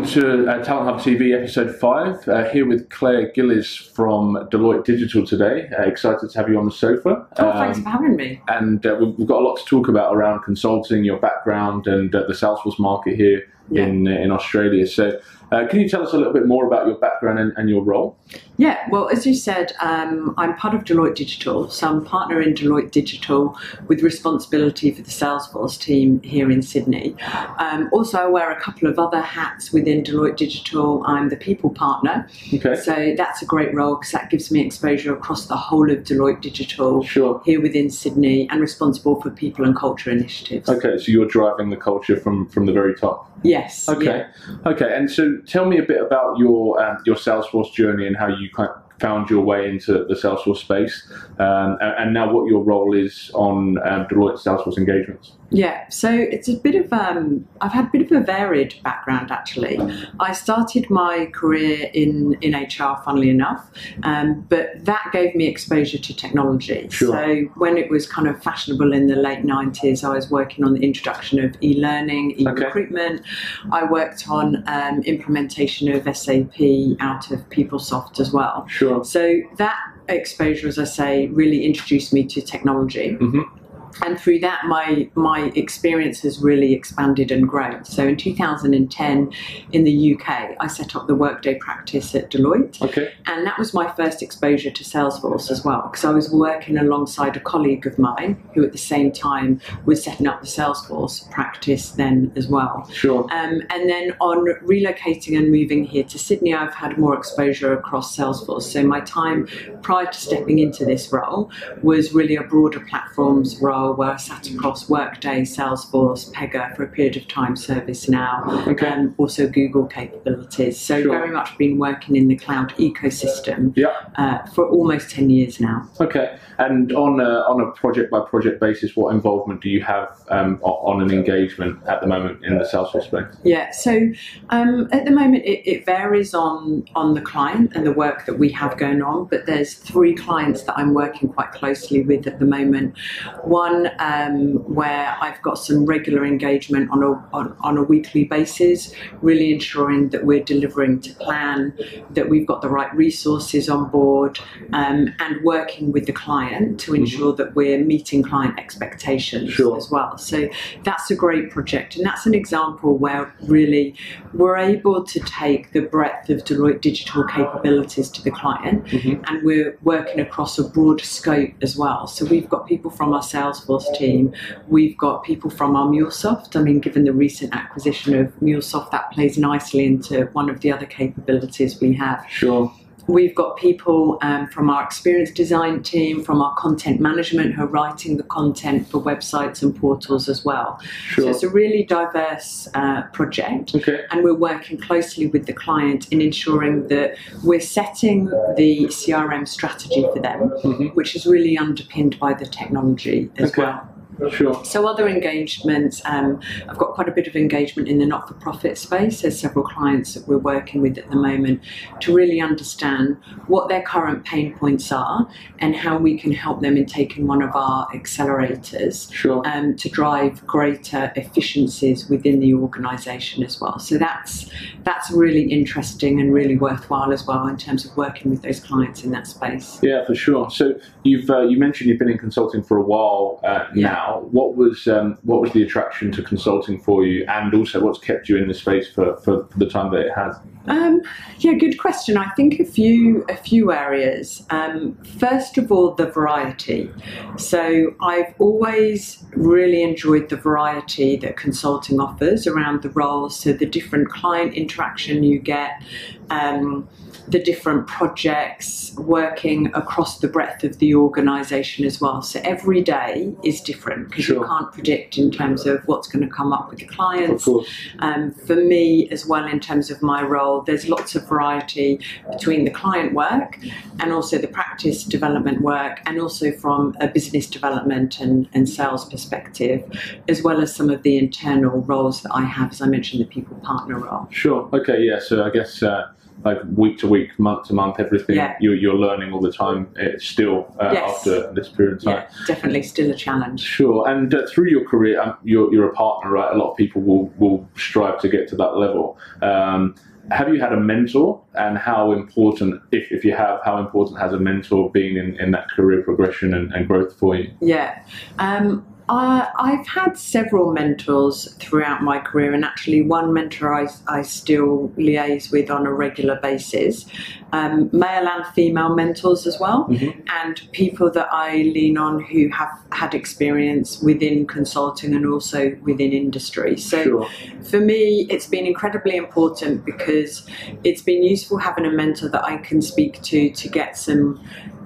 to Talent Hub TV episode 5, here with Claire Gillies from Deloitte Digital today. Excited to have you on the sofa. Thanks for having me. And we've got a lot to talk about around consulting, your background, and the Salesforce market here in Australia. So can you tell us a little bit more about your background and your role? Yeah, well, as you said, I'm part of Deloitte Digital, so I'm partner in Deloitte Digital with responsibility for the Salesforce team here in Sydney. Also, I wear a couple of other hats within Deloitte Digital. I'm the people partner, so that's a great role because that gives me exposure across the whole of Deloitte Digital here within Sydney and responsible for people and culture initiatives. Okay, so you're driving the culture from the very top. Yes. Okay. Okay. And so, tell me a bit about your Salesforce journey and how you kind of found your way into the Salesforce space, and now what your role is on Deloitte Salesforce engagements. Yeah, so it's a bit of I've had a bit of a varied background actually. I started my career in HR, funnily enough, but that gave me exposure to technology. So when it was kind of fashionable in the late 90s, I was working on the introduction of e-learning, e-recruitment. I worked on implementation of SAP out of PeopleSoft as well. So that exposure, as I say, really introduced me to technology. And through that, my experience has really expanded and grown. So in 2010, in the UK, I set up the Workday practice at Deloitte. And that was my first exposure to Salesforce as well, because I was working alongside a colleague of mine who at the same time was setting up the Salesforce practice then as well. And then on relocating and moving here to Sydney, I've had more exposure across Salesforce. So my time prior to stepping into this role was really a broader platforms role, where I sat across Workday, Salesforce, Pega for a period of time, ServiceNow, and also Google capabilities. So very much been working in the cloud ecosystem for almost 10 years now. And on a project-by-project basis, what involvement do you have on an engagement at the moment in the Salesforce space? Yeah, so at the moment it varies on the client and the work that we have going on, but there's 3 clients that I'm working quite closely with at the moment. One where I've got some regular engagement on a weekly basis, really ensuring that we're delivering to plan, that we've got the right resources on board, and working with the client to ensure that we're meeting client expectations as well. So that's a great project, and that's an example where really we're able to take the breadth of Deloitte Digital capabilities to the client, and we're working across a broad scope as well. So we've got people from our Salesforce team, we've got people from our MuleSoft. I mean, given the recent acquisition of MuleSoft, that plays nicely into one of the other capabilities we have. We've got people from our experience design team, from our content management, who are writing the content for websites and portals as well. So it's a really diverse project, and we're working closely with the client in ensuring that we're setting the CRM strategy for them, which is really underpinned by the technology as well. So other engagements, I've got quite a bit of engagement in the not-for-profit space. There's several clients that we're working with at the moment to really understand what their current pain points are and how we can help them in taking one of our accelerators to drive greater efficiencies within the organisation as well. So that's really interesting and really worthwhile as well in terms of working with those clients in that space. Yeah, for sure. So you mentioned you've been in consulting for a while now. What was the attraction to consulting for you, and also what's kept you in the space for the time that it has? Yeah, good question. I think a few areas. First of all, the variety. So I've always really enjoyed the variety that consulting offers around the roles. So the different client interaction you get, the different projects, working across the breadth of the organisation as well. So every day is different because you can't predict in terms of what's going to come up with the clients. For me as well, in terms of my role, there's lots of variety between the client work and also the practice development work, and also from a business development and sales perspective, as well as some of the internal roles that I have, as I mentioned, the people partner role. Okay, yeah, so I guess like week to week, month to month, everything Yeah. you're learning all the time. It's still Yes. after this period of time. Yeah, definitely still a challenge. Sure. And through your career, you're a partner, right? A lot of people will strive to get to that level. Have you had a mentor, and how important, if you have, how important has a mentor been in that career progression and growth for you? Yeah. I've had several mentors throughout my career, and actually one mentor I still liaise with on a regular basis, male and female mentors as well, and people that I lean on who have had experience within consulting and also within industry. So for me, it's been incredibly important because it's been useful having a mentor that I can speak to get some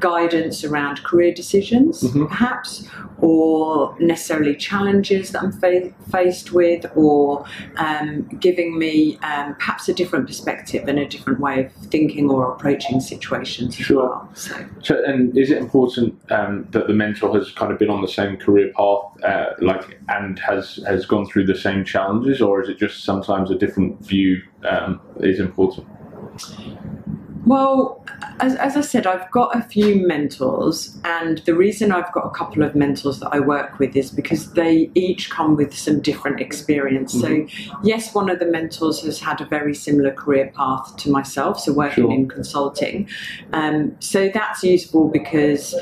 guidance around career decisions, perhaps, or necessarily challenges that I'm faced with, or giving me perhaps a different perspective and a different way of thinking or approaching situations as well. So, and is it important that the mentor has kind of been on the same career path, and has gone through the same challenges, or is it just sometimes a different view is important? Well, as I said, I've got a few mentors, and the reason I've got a couple of mentors that I work with is because they each come with some different experience. So yes, one of the mentors has had a very similar career path to myself, so working in consulting. So that's useful because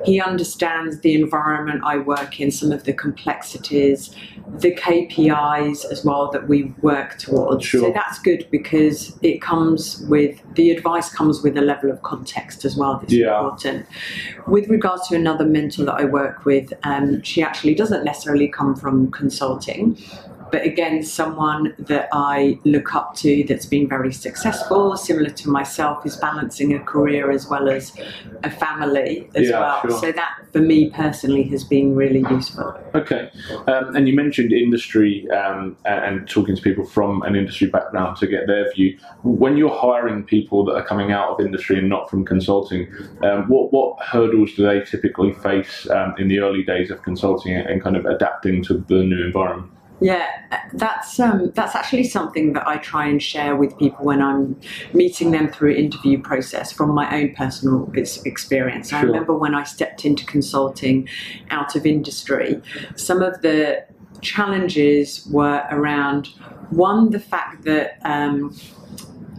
he understands the environment I work in, some of the complexities, the KPIs as well that we work towards. So that's good because it comes with, the advice comes with a level of context as well that's important. With regards to another mentor that I work with, she actually doesn't necessarily come from consulting, but again, someone that I look up to that's been very successful, similar to myself, is balancing a career as well as a family as well. So that, for me personally, has been really useful. Okay. And you mentioned industry and talking to people from an industry background to get their view. When you're hiring people that are coming out of industry and not from consulting, what hurdles do they typically face in the early days of consulting and kind of adapting to the new environment? Yeah, that's actually something that I try and share with people when I'm meeting them through an interview process from my own personal experience. I remember when I stepped into consulting out of industry, some of the challenges were around, one, the fact that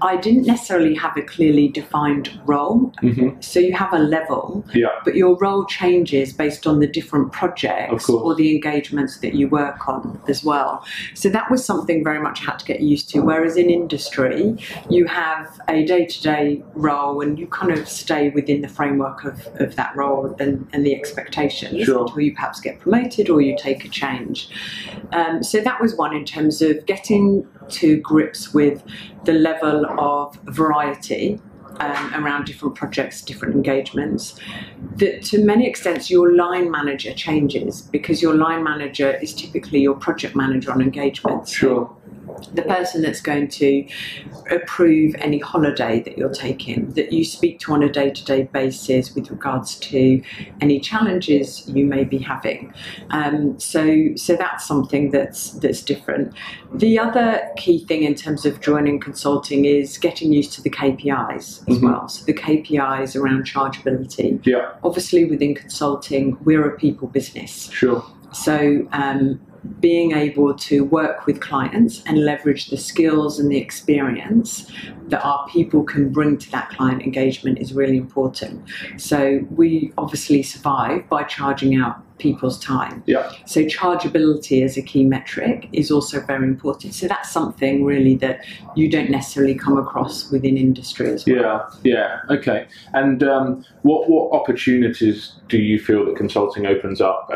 I didn't necessarily have a clearly defined role. So you have a level, but your role changes based on the different projects or the engagements that you work on as well. So that was something very much I had to get used to. Whereas in industry, you have a day-to-day role and you kind of stay within the framework of that role and the expectations until you perhaps get promoted or you take a change. So that was one in terms of getting to grips with the level of variety around different projects, different engagements. That to many extents your line manager changes because your line manager is typically your project manager on engagements. The person that's going to approve any holiday that you're taking, that you speak to on a day-to-day basis with regards to any challenges you may be having. So that's something that's different. The other key thing in terms of joining consulting is getting used to the KPIs as well. So the KPIs around chargeability. Obviously within consulting, we're a people business. So being able to work with clients and leverage the skills and the experience that our people can bring to that client engagement is really important. So we obviously survive by charging out people's time. So chargeability as a key metric is also very important. So that's something really that you don't necessarily come across within industry as well. Okay. And what opportunities do you feel that consulting opens up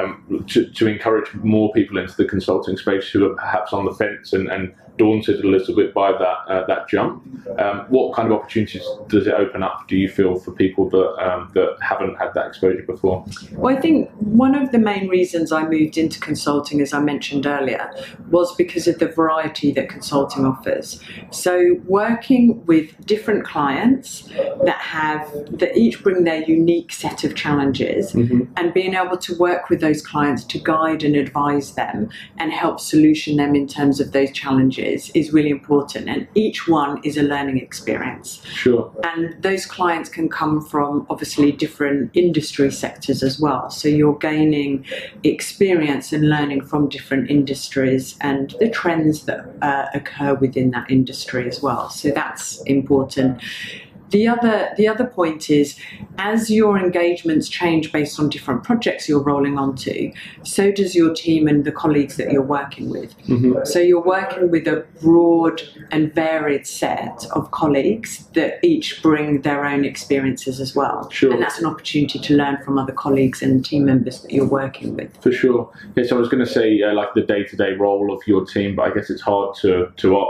to encourage more people into the consulting space who are perhaps on the fence and daunted a little bit by that jump? What kind of opportunities does it open up, do you feel, for people that haven't had that exposure before? Well, I think one of the main reasons I moved into consulting, as I mentioned earlier, was because of the variety that consulting offers. So working with different clients that each bring their unique set of challenges, and being able to work with those clients to guide and advise them and help solution them in terms of those challenges challenges is really important, and each one is a learning experience. Sure. And those clients can come from obviously different industry sectors as well. So you're gaining experience and learning from different industries and the trends that occur within that industry as well. So that's important. The other point is, as your engagements change based on different projects you're rolling onto, so does your team and the colleagues that you're working with. Mm-hmm. So you're working with a broad and varied set of colleagues that each bring their own experiences as well. Sure. And that's an opportunity to learn from other colleagues and team members that you're working with. For sure. Yes, I was going to say like the day-to-day role of your team, but I guess it's hard to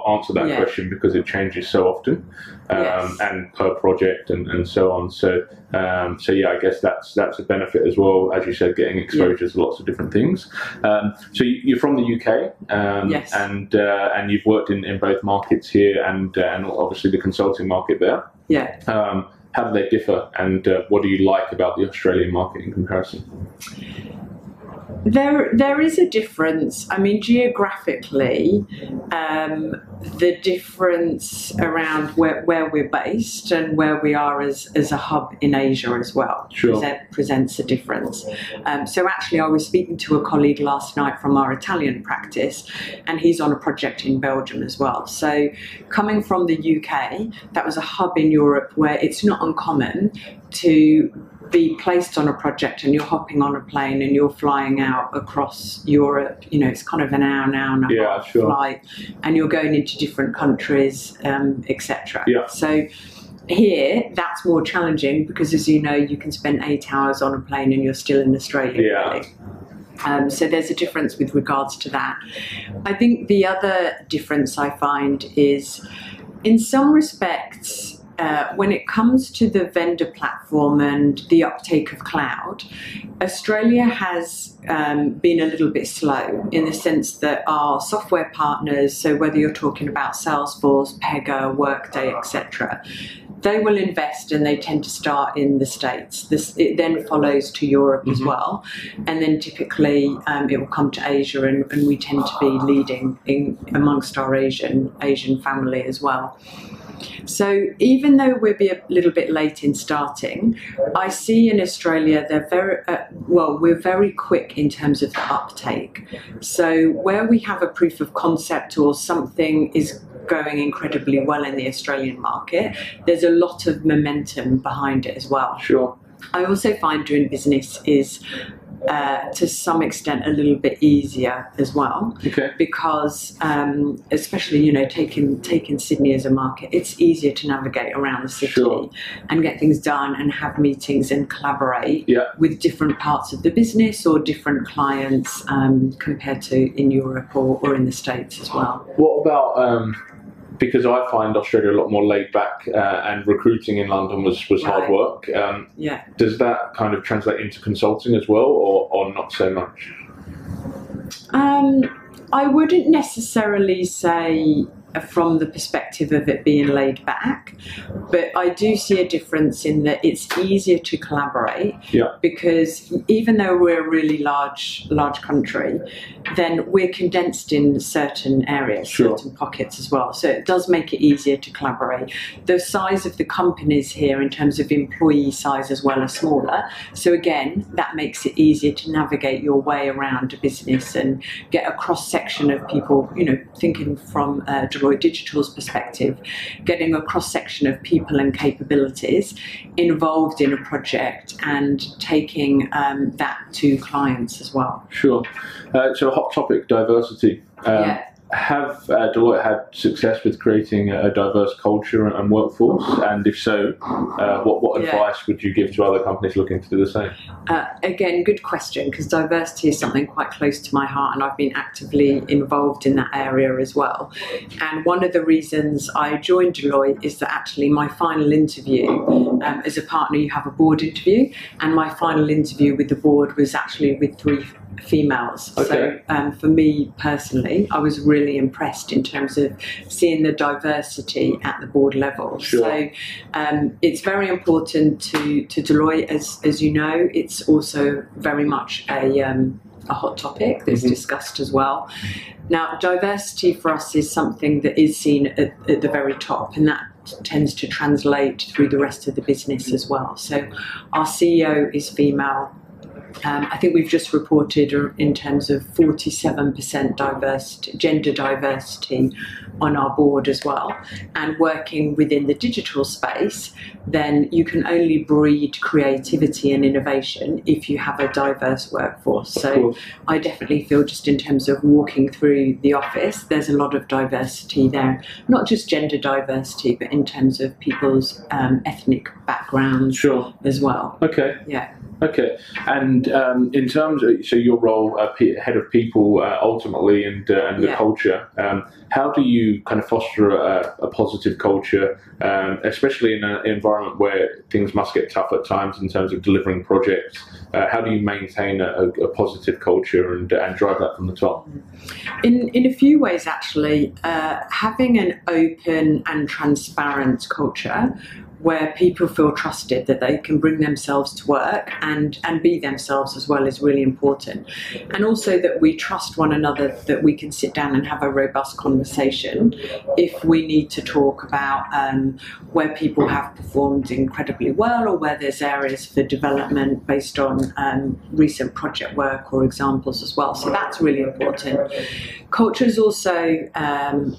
answer that question because it changes so often, and per project and so on. So yeah, I guess that's a benefit as well, as you said, getting exposure to lots of different things. So you're from the UK, yes, and you've worked in both markets here and obviously the consulting market there. Yeah. How do they differ, and what do you like about the Australian market in comparison? There is a difference. I mean, geographically, the difference around where we're based and where we are as a hub in Asia as well presents a difference. So actually, I was speaking to a colleague last night from our Italian practice, and he's on a project in Belgium as well. So coming from the UK, that was a hub in Europe where it's not uncommon to be placed on a project and you're hopping on a plane and you're flying out across Europe. You know, it's kind of an hour and a half flight, and you're going into different countries, etc. So here, that's more challenging because, as you know, you can spend 8 hours on a plane and you're still in Australia. Really. So there's a difference with regards to that. I think the other difference I find is, in some respects, when it comes to the vendor platform and the uptake of cloud, Australia has been a little bit slow in the sense that our software partners, so whether you're talking about Salesforce, Pega, Workday, etc., they will invest and they tend to start in the States. It then follows to Europe as well. And then typically it will come to Asia, and we tend to be leading amongst our Asian family as well. So even though we'll be a little bit late in starting, I see in Australia they're we're very quick in terms of the uptake. So where we have a proof of concept or something is going incredibly well in the Australian market, there's a lot of momentum behind it as well. Sure. I also find doing business is to some extent a little bit easier as well, because especially, you know, taking Sydney as a market, it's easier to navigate around the city and get things done and have meetings and collaborate with different parts of the business or different clients compared to in Europe or in the States as well. What about because I find Australia a lot more laid back, and recruiting in London was hard work. Does that kind of translate into consulting as well, or not so much? I wouldn't necessarily say from the perspective of it being laid back, but I do see a difference in that it's easier to collaborate because even though we're a really large country, then we're condensed in certain areas, certain pockets as well. So it does make it easier to collaborate. The size of the companies here in terms of employee size as well are smaller. So again, that makes it easier to navigate your way around a business and get a cross-section of people, you know, thinking from Deloitte Digital's perspective, getting a cross-section of people and capabilities involved in a project and taking that to clients as well. Sure. So a hot topic, diversity. Have Deloitte had success with creating a diverse culture and workforce? And if so, what advice would you give to other companies looking to do the same? Again, good question, because diversity is something quite close to my heart, and I've been actively involved in that area as well. And one of the reasons I joined Deloitte is that actually my final interview, as a partner, you have a board interview, and my final interview with the board was actually with 3 females. So for me personally, I was really impressed in terms of seeing the diversity at the board level. So it's very important to Deloitte, as you know. It's also very much a a hot topic that's discussed as well. Now, diversity for us is something that is seen at the very top, and that tends to translate through the rest of the business as well. So our CEO is female. I think we've just reported in terms of 47% gender diversity on our board as well. And working within the digital space, then you can only breed creativity and innovation if you have a diverse workforce. So I definitely feel, just in terms of walking through the office, there's a lot of diversity there. Not just gender diversity, but in terms of people's ethnic backgrounds as well. Okay. Yeah. Okay, and in terms of your role, head of people, ultimately, and the culture, how do you kind of foster a positive culture, especially in an environment where things must get tough at times in terms of delivering projects? How do you maintain a positive culture and drive that from the top? In a few ways, actually, having an open and transparent culture where people feel trusted, that they can bring themselves to work and be themselves as well, is really important. And also that we trust one another, that we can sit down and have a robust conversation if we need to talk about where people have performed incredibly well, or where there's areas for development based on recent project work or examples as well. So that's really important. Culture is also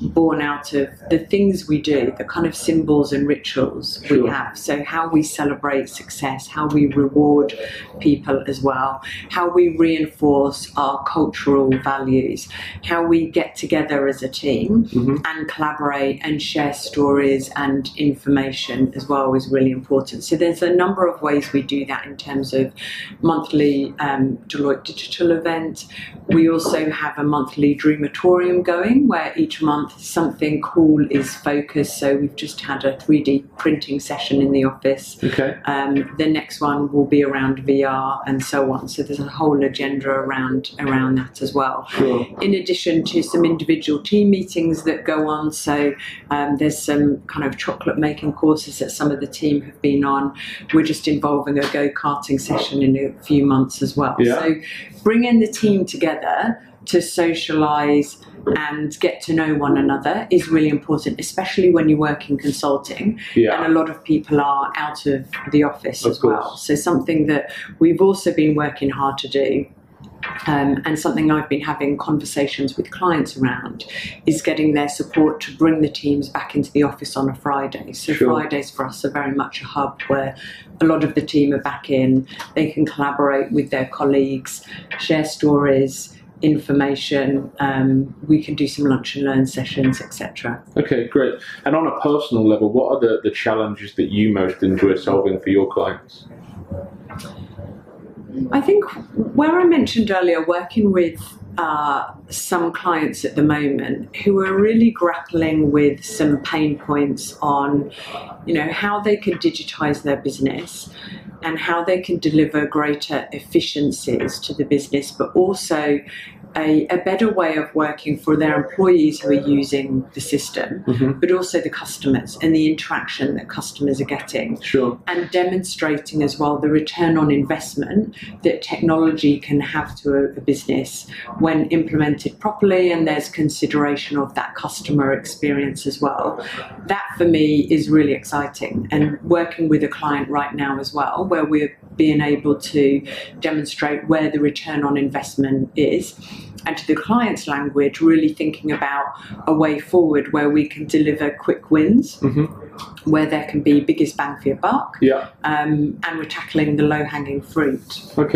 born out of the things we do, the kind of symbols and rituals we have. So how we celebrate success, how we reward people as well, how we reinforce our cultural values, how we get together as a team and collaborate and share stories and information as well is really important. So there's a number of ways we do that in terms of monthly Deloitte Digital event. We also have a monthly Dreamatorium going, where each month something cool is focused. So we've just had a 3D printing session in the office. Okay. The next one will be around VR and so on. So there's a whole agenda around that as well. In addition to some individual team meetings that go on. So there's some kind of chocolate making courses that some of the team have been on. We're just involving a go-karting session in a few months as well. So bringing the team together to socialise and get to know one another is really important, especially when you work in consulting and a lot of people are out of the office as well. So something that we've also been working hard to do, and something I've been having conversations with clients around, is getting their support to bring the teams back into the office on a Friday. So Fridays for us are very much a hub where a lot of the team are back in. They can collaborate with their colleagues, share stories, information, we can do some lunch and learn sessions, etc. Okay, great. And on a personal level, what are the challenges that you most enjoy solving for your clients? I think where I mentioned earlier, working with some clients at the moment who are really grappling with some pain points on, how they can digitize their business and how they can deliver greater efficiencies to the business, but also a better way of working for their employees who are using the system, but also the customers and the interaction that customers are getting. And demonstrating as well the return on investment that technology can have to a business when implemented properly, and there's consideration of that customer experience as well. That for me is really exciting, and working with a client right now as well, where we're being able to demonstrate where the return on investment is, and to the client's language, really thinking about a way forward where we can deliver quick wins, where there can be biggest bang for your buck, and we're tackling the low-hanging fruit.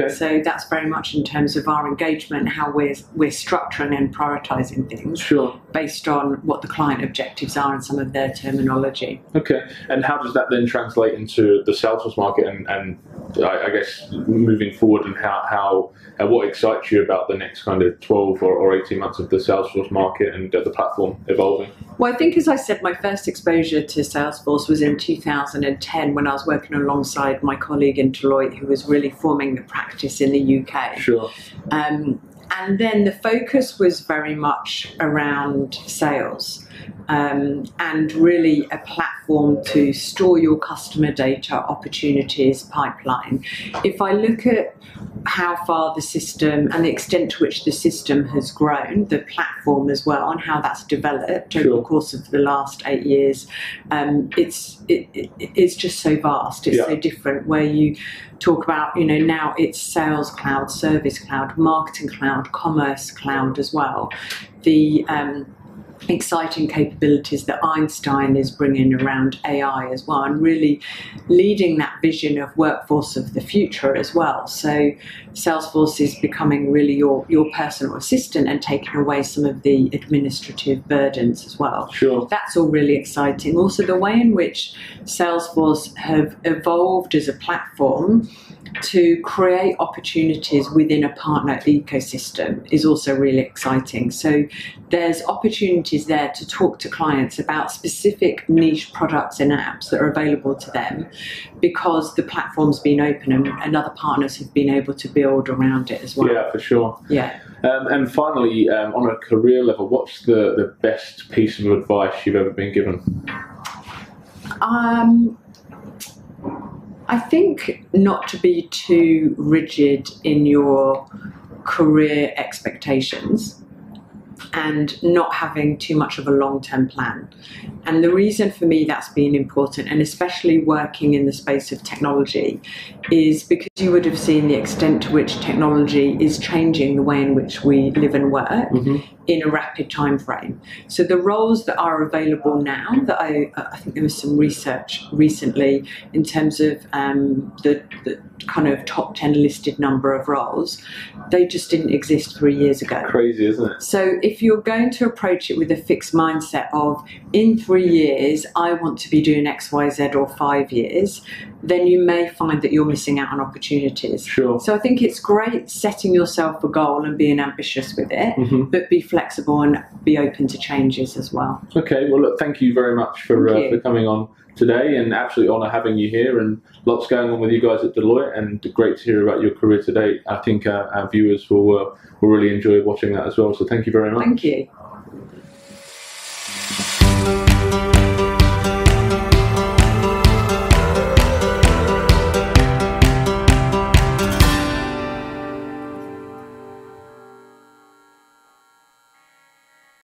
So that's very much in terms of our engagement, how we're structuring and prioritising things based on what the client objectives are and some of their terminology. And how does that then translate into the Salesforce market and I guess moving forward, and how what excites you about the next kind of 12 or 18 months of the Salesforce market and the platform evolving? Well, I think, as I said, my first exposure to Salesforce was in 2010 when I was working alongside my colleague in Deloitte, who was really forming the practice in the UK. And then the focus was very much around sales. and really a platform to store your customer data, opportunities, pipeline. If I look at how far the system and the extent to which the system has grown, the platform as well, and how that's developed over the course of the last 8 years, it's just so vast. It's so different. Where you talk about, now it's Sales Cloud, Service Cloud, Marketing Cloud, Commerce Cloud as well. The exciting capabilities that Einstein is bringing around AI as well, and really leading that vision of workforce of the future as well. So Salesforce is becoming really your personal assistant and taking away some of the administrative burdens as well. Sure. That's all really exciting. Also, the way in which Salesforce have evolved as a platform to create opportunities within a partner ecosystem is also really exciting. So there's opportunities there to talk to clients about specific niche products and apps that are available to them because the platform's been open and other partners have been able to build around it as well. Yeah, for sure. Yeah. And finally, on a career level, what's the best piece of advice you've ever been given? I think not to be too rigid in your career expectations and not having too much of a long-term plan. And the reason for me that's been important, and especially working in the space of technology, is because you would have seen the extent to which technology is changing the way in which we live and work in a rapid time frame. So the roles that are available now, that I think there was some research recently in terms of the kind of top 10 listed number of roles, they just didn't exist 3 years ago. Crazy, isn't it? So if you're going to approach it with a fixed mindset of, in 3 years, I want to be doing X, Y, Z, or 5 years, then you may find that you're missing out on opportunities. Sure. So I think it's great setting yourself a goal and being ambitious with it, but be flexible and be open to changes as well. Okay, well, look, thank you very much for coming on today, and absolute honour having you here, and lots going on with you guys at Deloitte, and great to hear about your career today. I think our viewers will really enjoy watching that as well, so thank you very much. Thank you.